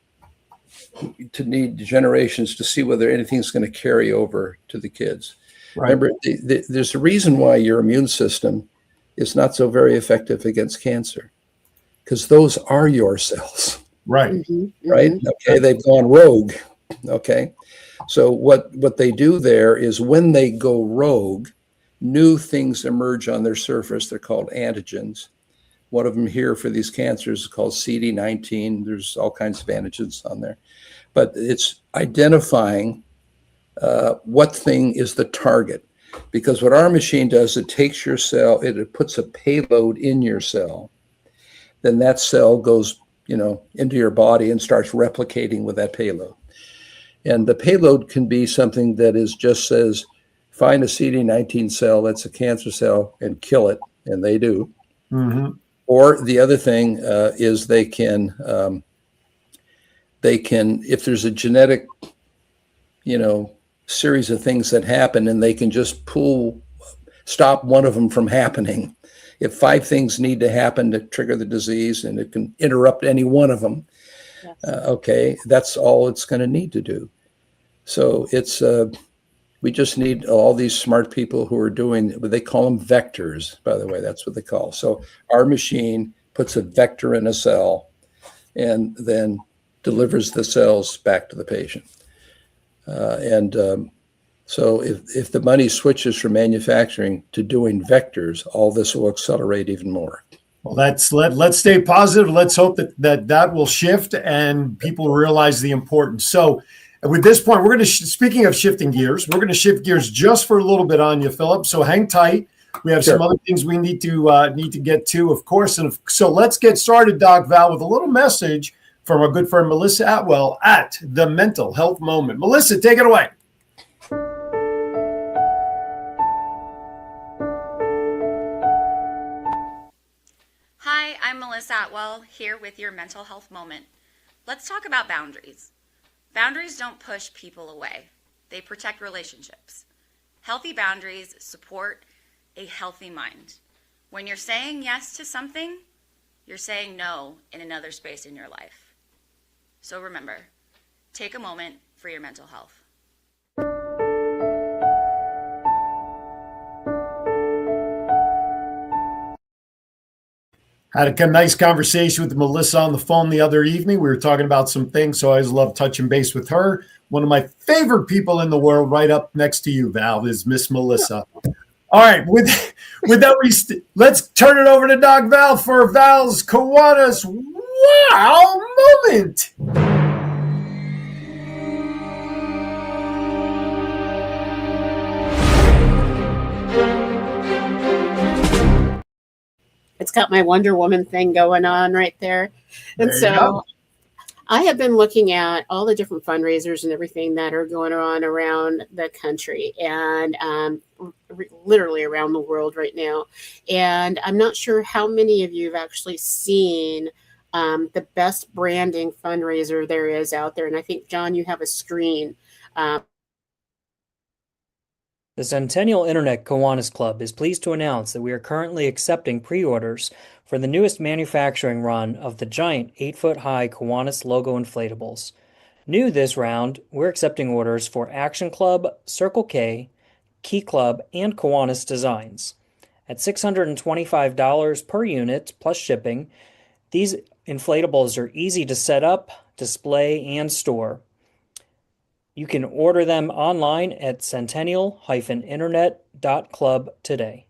to need generations to see whether anything's going to carry over to the kids. Right. Remember, there's a reason why your immune system is not so very effective against cancer, because those are your cells. Right. Mm-hmm. Right. Okay. They've gone rogue. Okay. So what they do there is, when they go rogue, new things emerge on their surface. They're called antigens. One of them here for these cancers is called CD19. There's all kinds of antigens on there, but it's identifying what thing is the target. Because what our machine does, it takes your cell, it puts a payload in your cell. Then that cell goes, into your body and starts replicating with that payload. And the payload can be something that just says, find a CD19 cell that's a cancer cell and kill it, and they do. Mm-hmm. Or the other thing is they can, if there's a genetic, series of things that happen, and they can just pull stop one of them from happening. If 5 things need to happen to trigger the disease and it can interrupt any one of them, Yes. okay, that's all it's going to need to do. So it's we just need all these smart people who are doing, they call them vectors, by the way, that's what they call. So our machine puts a vector in a cell and then delivers the cells back to the patient. So if the money switches from manufacturing to doing vectors, all this will accelerate even more. Well, let's stay positive. Let's hope that will shift and people realize the importance. So with this point, we're going to, speaking of shifting gears, we're going to shift gears just for a little bit on you, Philip. So hang tight. We have some other things we need to get to, of course. And so let's get started, Doc Val, with a little message from our good friend Melissa Atwell at the Mental Health Moment. Melissa, take it away. Hi, I'm Melissa Atwell, here with your Mental Health Moment. Let's talk about boundaries. Boundaries don't push people away. They protect relationships. Healthy boundaries support a healthy mind. When you're saying yes to something, you're saying no in another space in your life. So remember, take a moment for your mental health. Had a nice conversation with Melissa on the phone the other evening. We were talking about some things, so I always love touching base with her. One of my favorite people in the world, right up next to you, Val, is Miss Melissa. All right, with that, let's turn it over to Doc Val for Val's Kiwanis Wow Moment. It's got my Wonder Woman thing going on right there. And so I have been looking at all the different fundraisers and everything that are going on around the country and literally around the world right now. And I'm not sure how many of you have actually seen the best branding fundraiser there is out there. And I think, John, you have a screen. The Centennial Internet Kiwanis Club is pleased to announce that we are currently accepting pre-orders for the newest manufacturing run of the giant 8-foot-high Kiwanis logo inflatables. New this round, we're accepting orders for Action Club, Circle K, Key Club, and Kiwanis designs. At $625 per unit plus shipping, these inflatables are easy to set up, display, and store. You can order them online at centennial-internet.club today.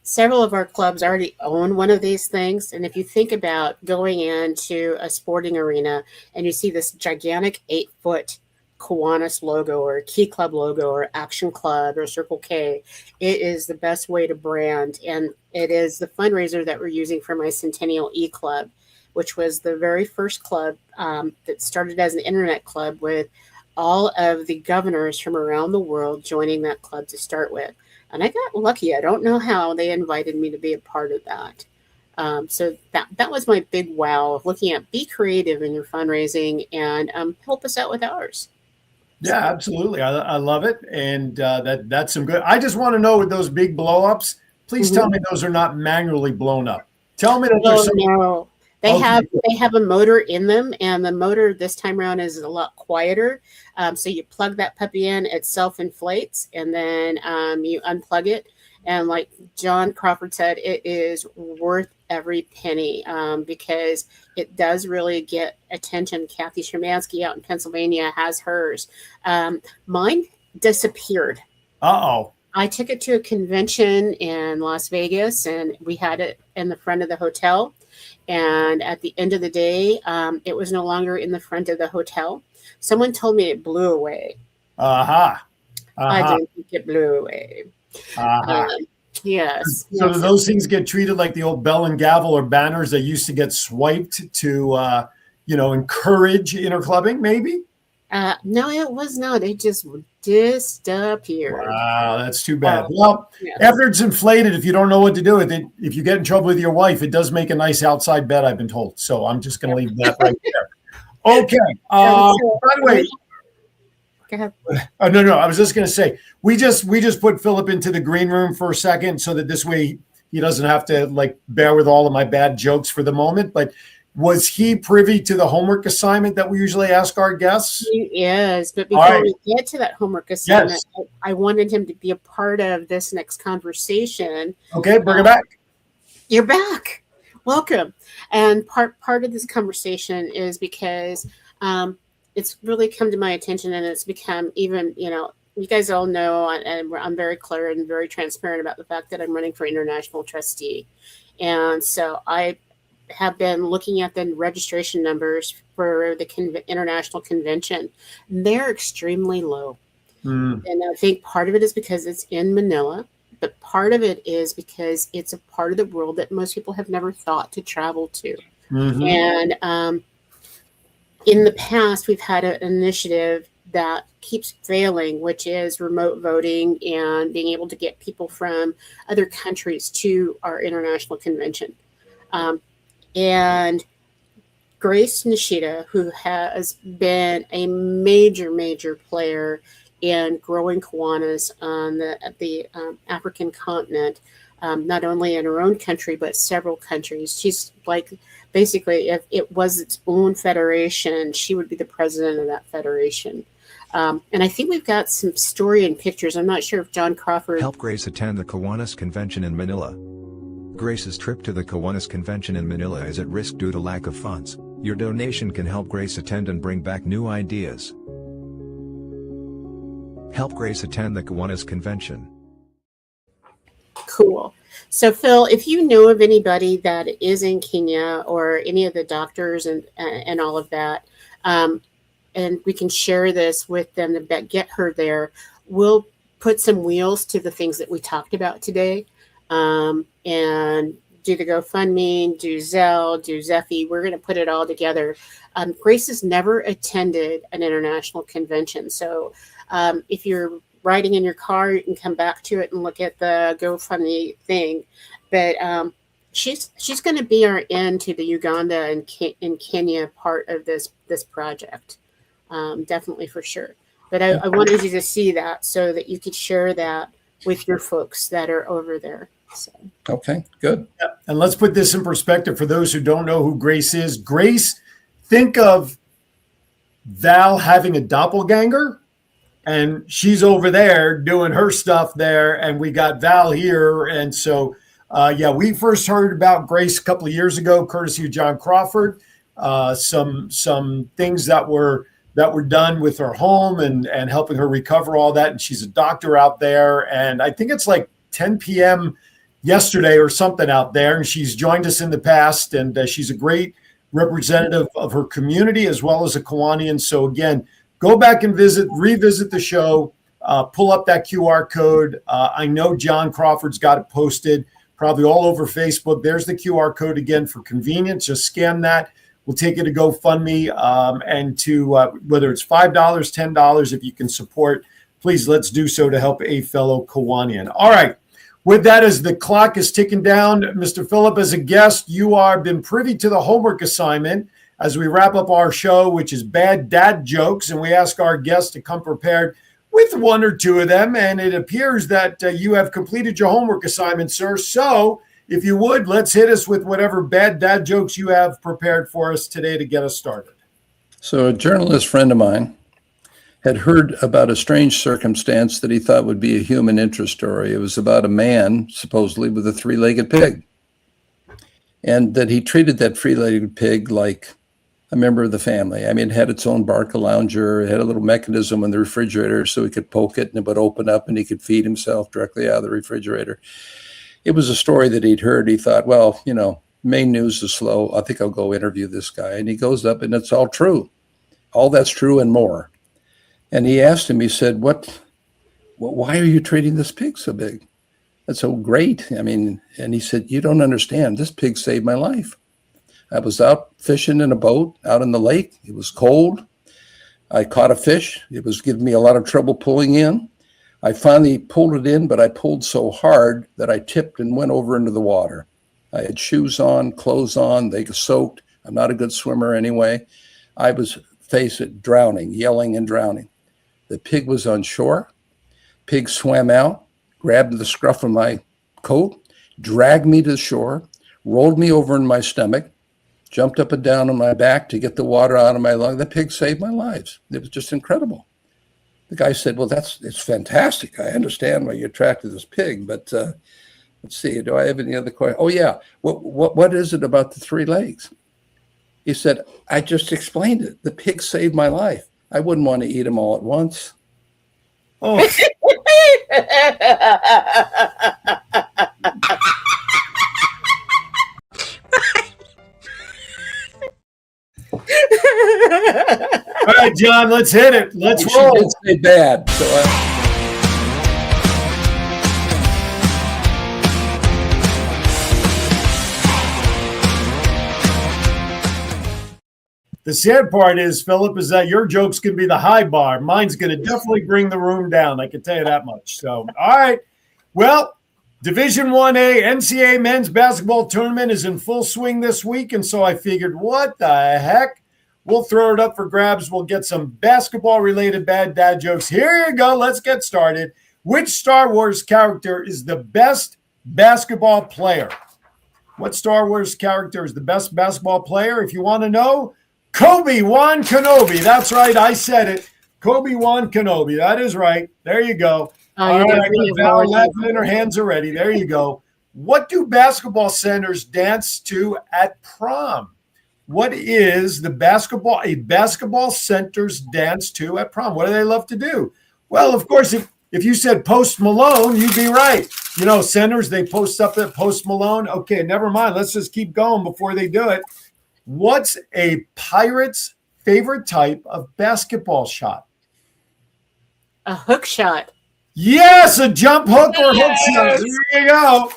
Several of our clubs already own one of these things. And if you think about going into a sporting arena and you see this gigantic 8-foot Kiwanis logo or Key Club logo or Action Club or Circle K, it is the best way to brand. And it is the fundraiser that we're using for my Centennial E Club, which was the very first club that started as an internet club with all of the governors from around the world joining that club to start with. And I got lucky. I don't know how they invited me to be a part of that. So that was my big wow of looking at be creative in your fundraising and help us out with ours. Yeah, absolutely. I love it. And that's some good. I just want to know with those big blow ups, please tell me those are not manually blown up. Tell me that there's some. No. They have a motor in them, and the motor this time around is a lot quieter. So you plug that puppy in, it self-inflates, and then you unplug it. And like John Crawford said, it is worth every penny because it does really get attention. Kathy Shermansky out in Pennsylvania has hers. Mine disappeared. Uh-oh. I took it to a convention in Las Vegas, and we had it in the front of the hotel. And at the end of the day, it was no longer in the front of the hotel. Someone told me it blew away. I didn't think it blew away. Yes. So do those things get treated like the old bell and gavel or banners that used to get swiped to, encourage interclubbing, maybe? No, it was not. It just disappeared. Wow, that's too bad. Well, after it's inflated, if you don't know what to do with it, if you get in trouble with your wife, it does make a nice outside bed, I've been told. So I'm just going to leave that right there. Okay. By the way, Go ahead. Oh, no. I was just going to say, we just put Philip into the green room for a second so that this way he doesn't have to like bear with all of my bad jokes for the moment. But was he privy to the homework assignment that we usually ask our guests? He is, but before we get to that homework assignment, Yes. I wanted him to be a part of this next conversation. Okay, bring it back. You're back. Welcome. And part of this conversation is because it's really come to my attention, and it's become even, you guys all know, and I'm very clear and very transparent about the fact that I'm running for international trustee. And so I have been looking at the registration numbers for the international convention. They're extremely low. And I think part of it is because it's in Manila, but part of it is because it's a part of the world that most people have never thought to travel to. And in the past, we've had an initiative that keeps failing, which is remote voting and being able to get people from other countries to our international convention. And Grace Nishida, who has been a major player in growing Kiwanis on the African continent, not only in her own country, but several countries. She's like, basically, if it was its own federation, she would be the president of that federation. And I think we've got some story and pictures. I'm not sure if John Crawford... Help Grace attend the Kiwanis Convention in Manila. Grace's trip to the Kiwanis Convention in Manila is at risk due to lack of funds. Your donation can help Grace attend and bring back new ideas. Help Grace attend the Kiwanis Convention. Cool. So, Phil, if you know of anybody that is in Kenya or any of the doctors and all of that, and we can share this with them to get her there, we'll put some wheels to the things that we talked about today. And do the GoFundMe, do Zelle, do Zephy. We're going to put it all together. Grace has never attended an international convention. So if you're riding in your car, you can come back to it and look at the GoFundMe thing. But she's going to be our end to the Uganda and Kenya part of this project. Definitely for sure. But I wanted you to see that so that you could share that with your folks that are over there. So. Okay, good. Yeah. And let's put this in perspective for those who don't know who Grace is. Grace, think of Val having a doppelganger, and she's over there doing her stuff there, and we got Val here. And so, we first heard about Grace a couple of years ago, courtesy of John Crawford. Some things that were done with her home and helping her recover all that. And she's a doctor out there. And I think it's like 10 p.m. yesterday or something out there. And she's joined us in the past. And she's a great representative of her community as well as a Kiwanian. So again, go back and revisit the show, pull up that QR code. I know John Crawford's got it posted probably all over Facebook. There's the QR code again for convenience. Just scan that. We'll take you to GoFundMe and to whether it's $5, $10, if you can support, please let's do so to help a fellow Kiwanian. All right. With that, as the clock is ticking down, Mr. Philip, as a guest, you are been privy to the homework assignment as we wrap up our show, which is bad dad jokes. And we ask our guests to come prepared with one or two of them. And it appears that you have completed your homework assignment, sir. So if you would, let's hit us with whatever bad dad jokes you have prepared for us today to get us started. So a journalist friend of mine had heard about a strange circumstance that he thought would be a human interest story. It was about a man, supposedly, with a three-legged pig. And that he treated that three-legged pig like a member of the family. I mean, it had its own Barcalounger. It had a little mechanism in the refrigerator so he could poke it and it would open up and he could feed himself directly out of the refrigerator. It was a story that he'd heard. He thought, well, main news is slow. I think I'll go interview this guy. And he goes up and it's all true. All that's true and more. And he asked him, he said, why are you treating this pig so big? That's so great. I mean, and he said, you don't understand. This pig saved my life. I was out fishing in a boat out in the lake. It was cold. I caught a fish. It was giving me a lot of trouble pulling in. I finally pulled it in, but I pulled so hard that I tipped and went over into the water. I had shoes on, clothes on. They soaked. I'm not a good swimmer anyway. I was drowning, yelling and drowning. The pig was on shore. Pig swam out, grabbed the scruff of my coat, dragged me to the shore, rolled me over in my stomach, jumped up and down on my back to get the water out of my lung. The pig saved my life. It was just incredible. The guy said, well, it's fantastic. I understand why you're attracted to this pig, but let's see, do I have any other questions? Oh, yeah. What is it about the 3 legs? He said, I just explained it. The pig saved my life. I wouldn't want to eat them all at once. Oh, all right, John, let's hit it. Let's She roll. did say bad. So The sad part is, Philip, is that your joke's going to be the high bar. Mine's going to definitely bring the room down. I can tell you that much. So, all right. Well, Division 1A NCAA men's basketball tournament is in full swing this week. And so I figured, what the heck? We'll throw it up for grabs. We'll get some basketball-related bad dad jokes. Here you go. Let's get started. Which Star Wars character is the best basketball player? What Star Wars character is the best basketball player? If you want to know, Obi-Wan Kenobi. That's right. I said it. Obi-Wan Kenobi. That is right. There you go. All right. I got Val laughing in her hands already. There you go. What do basketball centers dance to at prom? What is a basketball center's dance to at prom? What do they love to do? Well, of course, if you said Post Malone, you'd be right. You know, centers, they post up at Post Malone. Okay, never mind. Let's just keep going before they do it. What's a Pirate's favorite type of basketball shot? A hook shot. Yes, a jump hook or hook shot. There you go.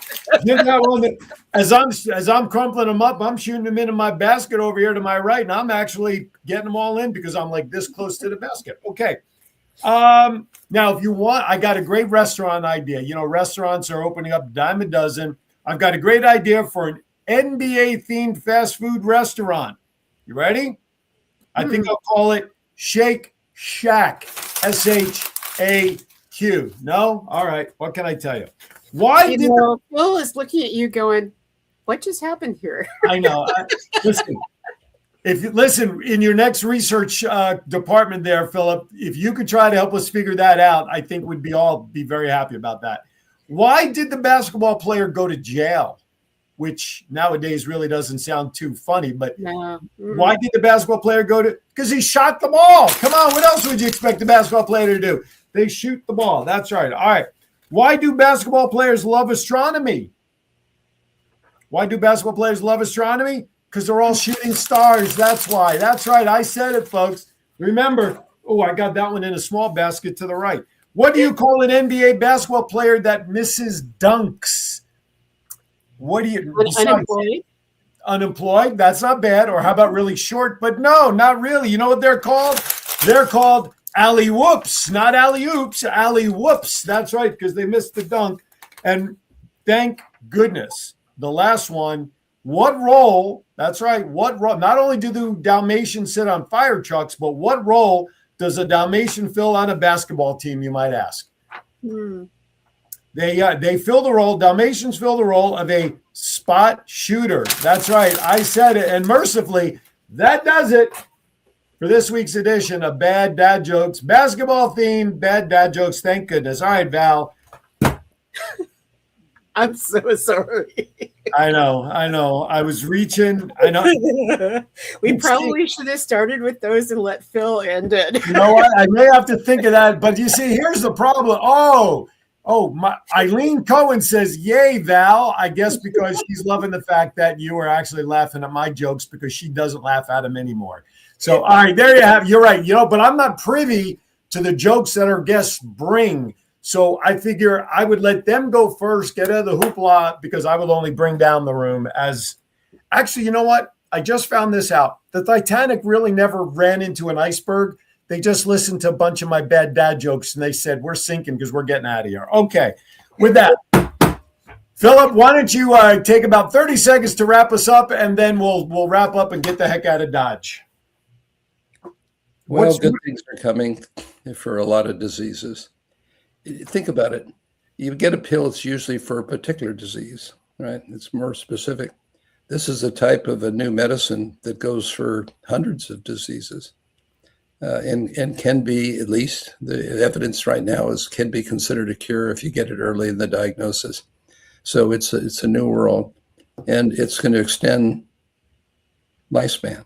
Get that one. As I'm crumpling them up, I'm shooting them into my basket over here to my right, and I'm actually getting them all in because I'm like this close to the basket. Okay. Now, if you want, I got a great restaurant idea. You know, restaurants are opening up a dime a dozen. I've got a great idea for an NBA-themed fast food restaurant. You ready? I think I'll call it Shake Shack. SHAQ. No? All right. What can I tell you? Why did Phil is looking at you going, what just happened here? I know. Listen, in your next research department there, Philip, if you could try to help us figure that out, I think we'd be very happy about that. Why did the basketball player go to jail? Which nowadays really doesn't sound too funny, but why did the basketball player go to? Because he shot the ball. Come on, what else would you expect the basketball player to do? They shoot the ball. That's right. All right. Why do basketball players love astronomy? Why do basketball players love astronomy? Because they're all shooting stars. That's why. That's right. I said it, folks. Remember, I got that one in a small basket to the right. What do you call an NBA basketball player that misses dunks? What do you Unemployed? Unemployed? That's not bad. Or how about really short? But no, not really. You know what they're called? They're called alley-whoops, not alley-oops, alley-whoops. That's right, because they missed the dunk. And thank goodness, the last one, what role, that's right, what role, not only do the Dalmatians sit on fire trucks, but what role does a Dalmatian fill on a basketball team, you might ask? They fill the role, Dalmatians fill the role of a spot shooter. That's right, I said it. And mercifully, that does it for this week's edition of Bad Dad Jokes, basketball themed Bad Dad Jokes. Thank goodness. All right, Val. I'm so sorry. I know. I was reaching. I know. We probably should have started with those and let Phil end it. You know what? I may have to think of that. But you see, here's the problem. My Eileen Cohen says, yay, Val. I guess because she's loving the fact that you are actually laughing at my jokes because she doesn't laugh at them anymore. So, all right, there you have. You're right. But I'm not privy to the jokes that our guests bring. So I figure I would let them go first, get out of the hoopla, because I will only bring down the room as – actually, you know what? I just found this out. The Titanic really never ran into an iceberg. They just listened to a bunch of my bad dad jokes, and they said, we're sinking because we're getting out of here. Okay. With that, Philip, why don't you take about 30 seconds to wrap us up, and then we'll wrap up and get the heck out of Dodge. Well, good things are coming for a lot of diseases. Think about it. You get a pill, it's usually for a particular disease, right? It's more specific. This is a type of a new medicine that goes for hundreds of diseases, and can be, at least the evidence right now is, can be considered a cure if you get it early in the diagnosis. So it's a new world, and it's going to extend lifespan.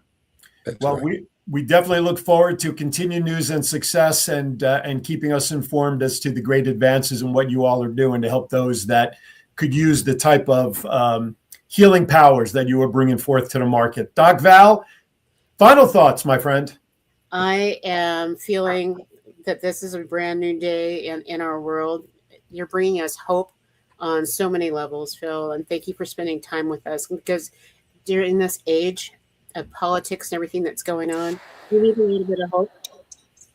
That's Well, right. we definitely look forward to continued news and success, and keeping us informed as to the great advances and what you all are doing to help those that could use the type of healing powers that you are bringing forth to the market. Doc Val, final thoughts, my friend. I am feeling that this is a brand new day in our world. You're bringing us hope on so many levels, Phil, and thank you for spending time with us, because during this age of politics and everything that's going on, we need a little bit of hope,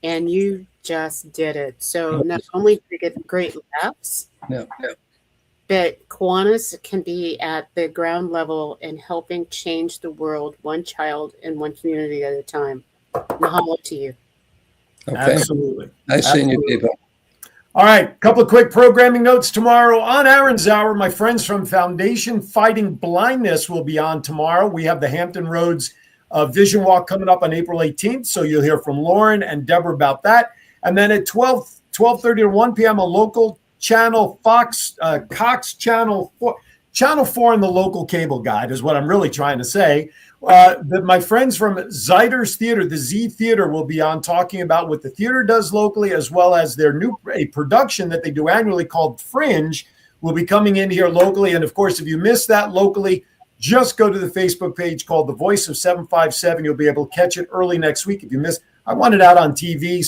and you just did it. So not only did you get great laughs, Yeah. but Kiwanis can be at the ground level in helping change the world one child and one community at a time. Mahalo to you. Okay. Absolutely. Nice seeing you, Absolutely. people. All right, couple of quick programming notes tomorrow on Aaron's Hour. My friends from Foundation Fighting Blindness will be on tomorrow. We have the Hampton Roads Vision Walk coming up on April 18th, so you'll hear from Lauren and Deborah about that. And then at 12:30 to 1 p.m., a local channel, Cox Channel 4, Channel 4 in the local cable guide is what I'm really trying to say. That my friends from Zyder's Theater, the Z Theater, will be on talking about what the theater does locally, as well as their new production that they do annually called Fringe will be coming in here locally. And of course, if you missed that locally, just go to the Facebook page called The Voice of 757. You'll be able to catch it early next week. If you missed, I want it out on TV,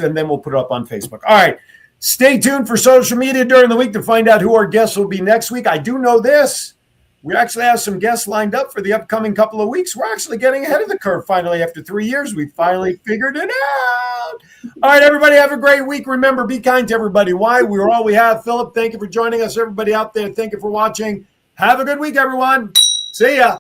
and then we'll put it up on Facebook. All right. Stay tuned for social media during the week to find out who our guests will be next week. I do know this. We actually have some guests lined up for the upcoming couple of weeks. We're actually getting ahead of the curve finally. After 3 years, we finally figured it out. All right, everybody, have a great week. Remember, be kind to everybody. Why? We're all we have. Philip, thank you for joining us. Everybody out there, thank you for watching. Have a good week, everyone. See ya.